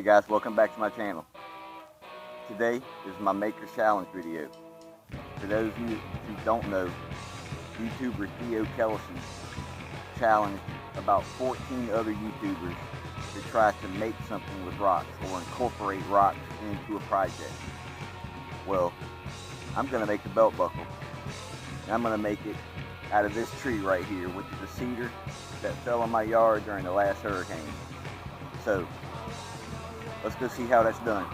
guys, welcome back to my channel. Today is my Maker's Challenge video. For those of you who don't know, YouTuber Theo Kellison challenged about 14 other YouTubers to try to make something with rocks or incorporate rocks into a project. Well, I'm going to make a belt buckle. And I'm going to make it out of this tree right here, which is a cedar that fell in my yard during the last hurricane. So, let's go see how that's done.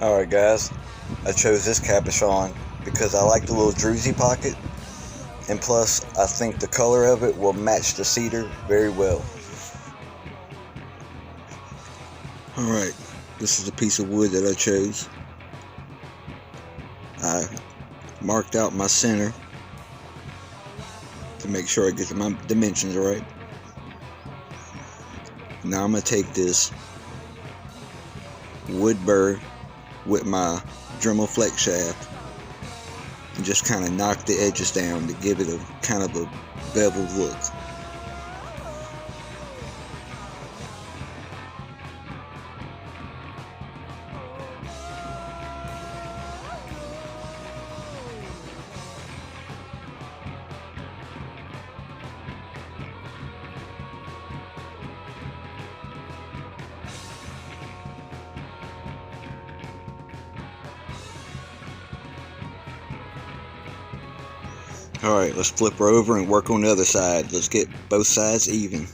Alright guys, I chose this capuchon because I like the little druzy pocket, and plus I think the color of it will match the cedar very well. Alright, this is the piece of wood that I chose. I marked out my center to make sure I get my dimensions right. Now I'm going to take this wood burr with my Dremel flex shaft and just kind of knock the edges down to give it a kind of a beveled look. Alright, let's flip her over and work on the other side. Let's get both sides even.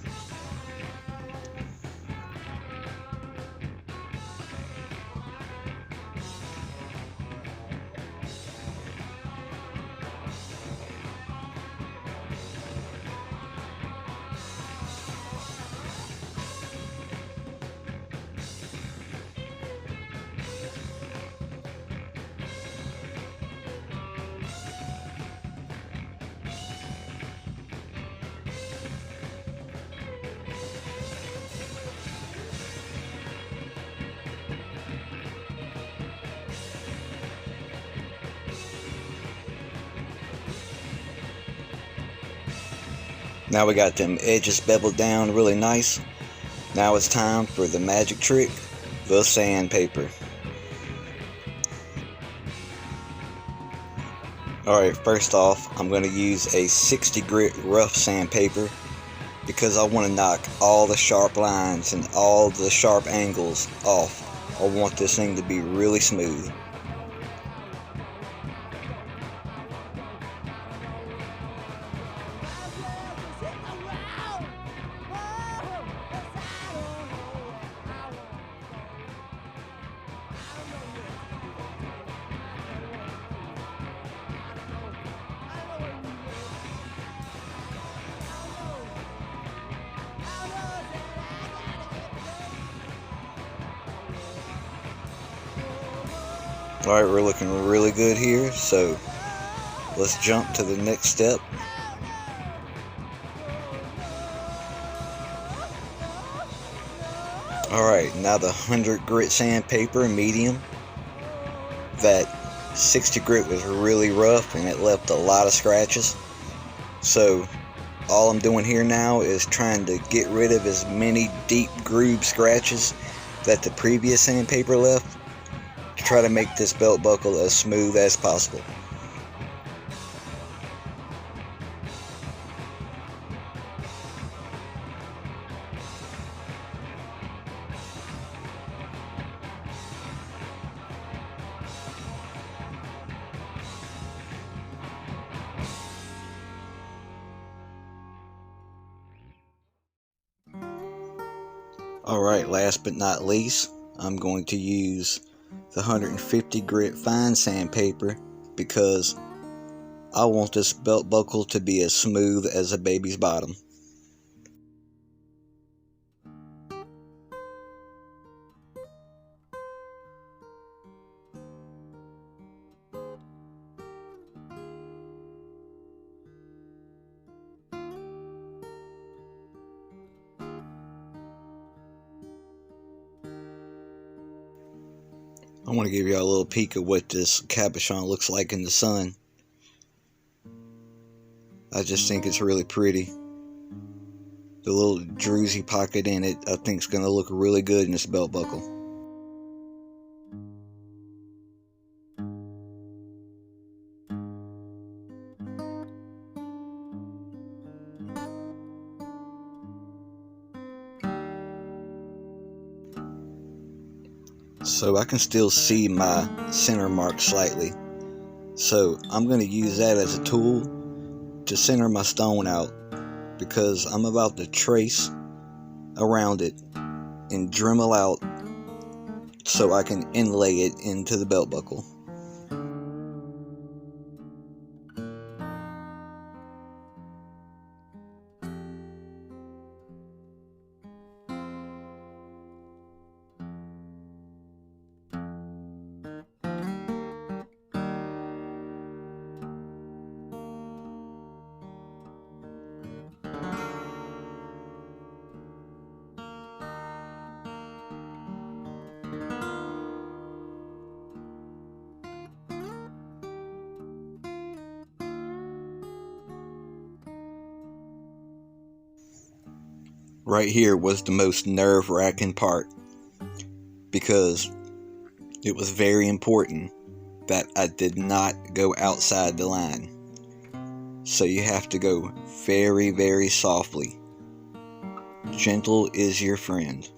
Now we got them edges beveled down really nice. Now it's time for the magic trick, the sandpaper. Alright, first off, I'm going to use a 60 grit rough sandpaper because I want to knock all the sharp lines and all the sharp angles off. I want this thing to be really smooth. Alright, we're looking really good here, so let's jump to the next step. Alright, now the 100 grit sandpaper, medium. That 60 grit was really rough and it left a lot of scratches. So all I'm doing here now is trying to get rid of as many deep groove scratches that the previous sandpaper left, to try to make this belt buckle as smooth as possible. Alright, last but not least, I'm going to use the 150 grit fine sandpaper because I want this belt buckle to be as smooth as a baby's bottom. I want to give you a little peek of what this capuchon looks like in the sun. I just think it's really pretty. The little druzy pocket in it, I think, is going to look really good in this belt buckle. So I can still see my center mark slightly. So I'm going to use that as a tool to center my stone out, because I'm about to trace around it and Dremel out so I can inlay it into the belt buckle. Right here was the most nerve-wracking part, because it was very important that I did not go outside the line. So you have to go very, very softly. Gentle is your friend.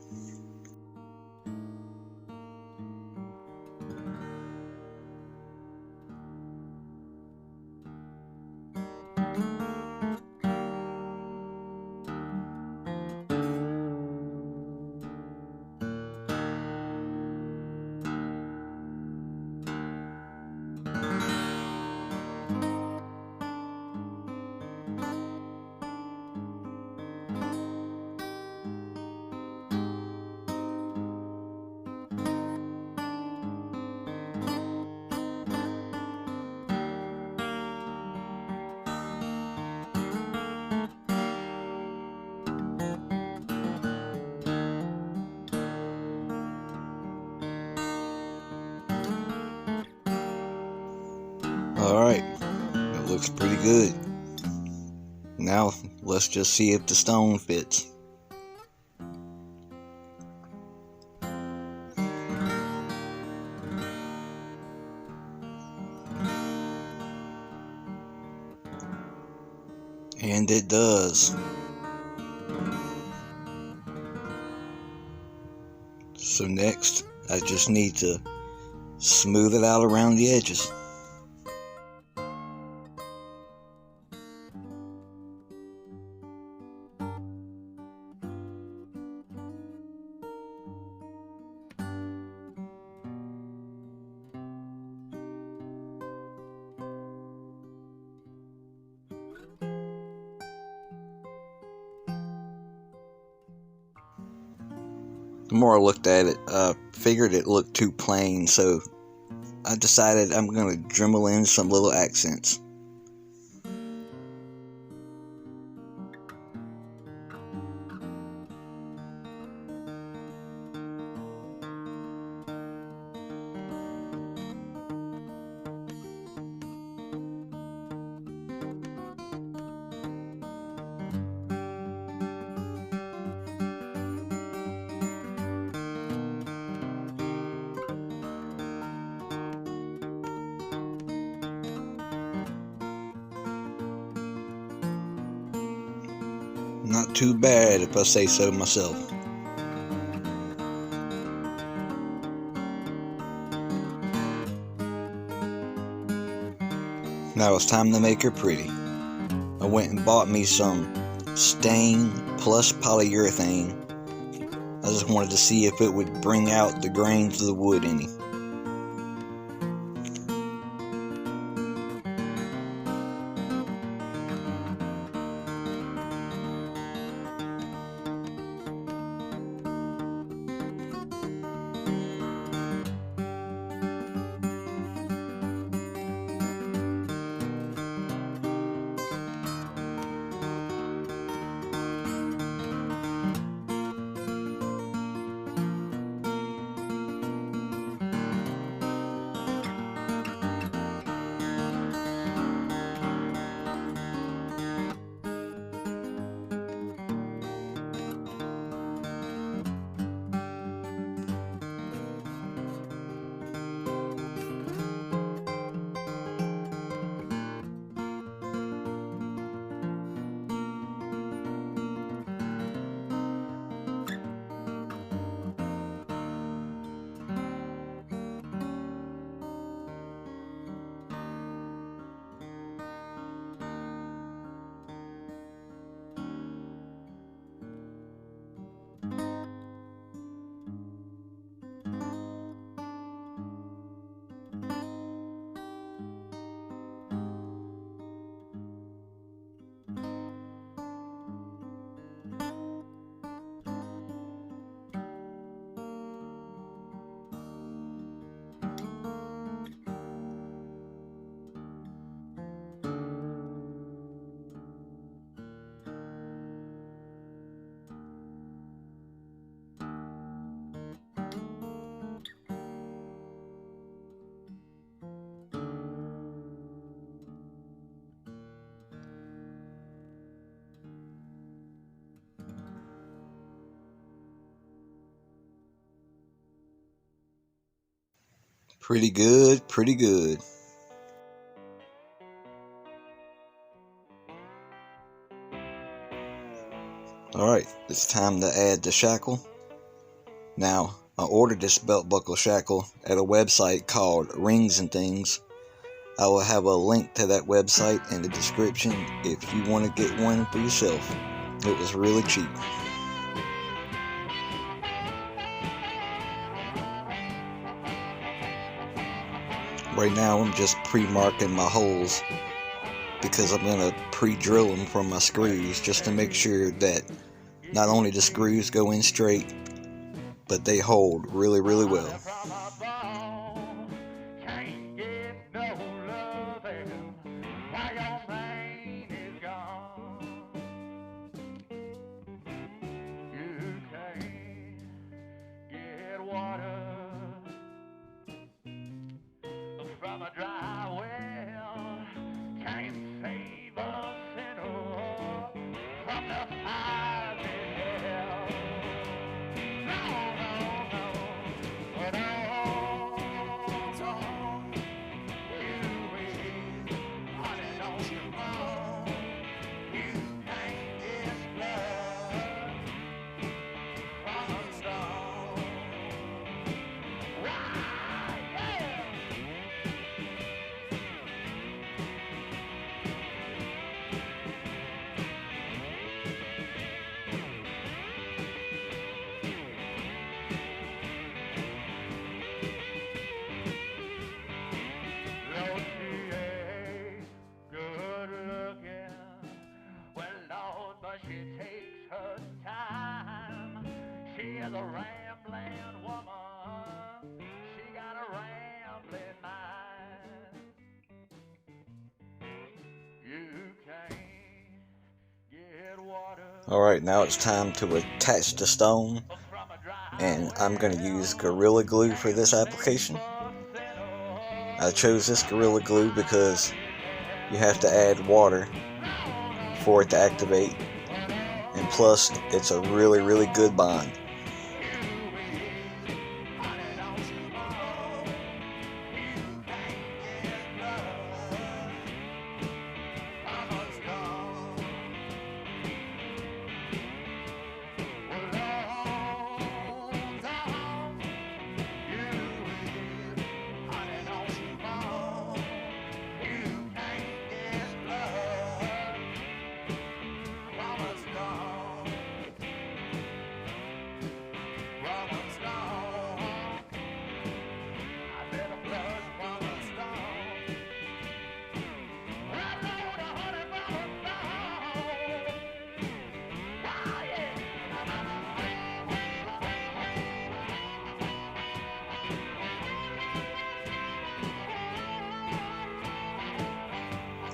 Alright, it looks pretty good. Now, let's just see if the stone fits. And it does. So next, I just need to smooth it out around the edges. The more I looked at it, I figured it looked too plain, so I decided I'm going to Dremel in some little accents. Not too bad, if I say so myself. Now it's time to make her pretty. I went and bought me some stain plus polyurethane. I just wanted to see if it would bring out the grains of the wood any. Pretty good, pretty good. Alright, it's time to add the shackle. Now, I ordered this belt buckle shackle at a website called Rings and Things. I will have a link to that website in the description if you want to get one for yourself. It was really cheap. Right now I'm just pre-marking my holes because I'm going to pre-drill them from my screws just to make sure that not only the screws go in straight, but they hold really, really well. A rambling woman, she got a rambling mind. You can't get water. Alright, now it's time to attach the stone, and I'm going to use Gorilla Glue for this application. I chose this Gorilla Glue because you have to add water for it to activate, and plus it's a really, really good bond.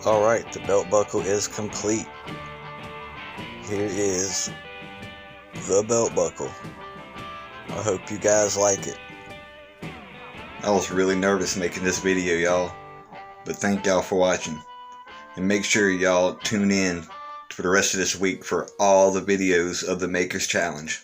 Alright, the belt buckle is complete. Here is the belt buckle. I hope you guys like it. I was really nervous making this video, y'all, but thank y'all for watching. And make sure y'all tune in for the rest of this week for all the videos of the Makers Challenge.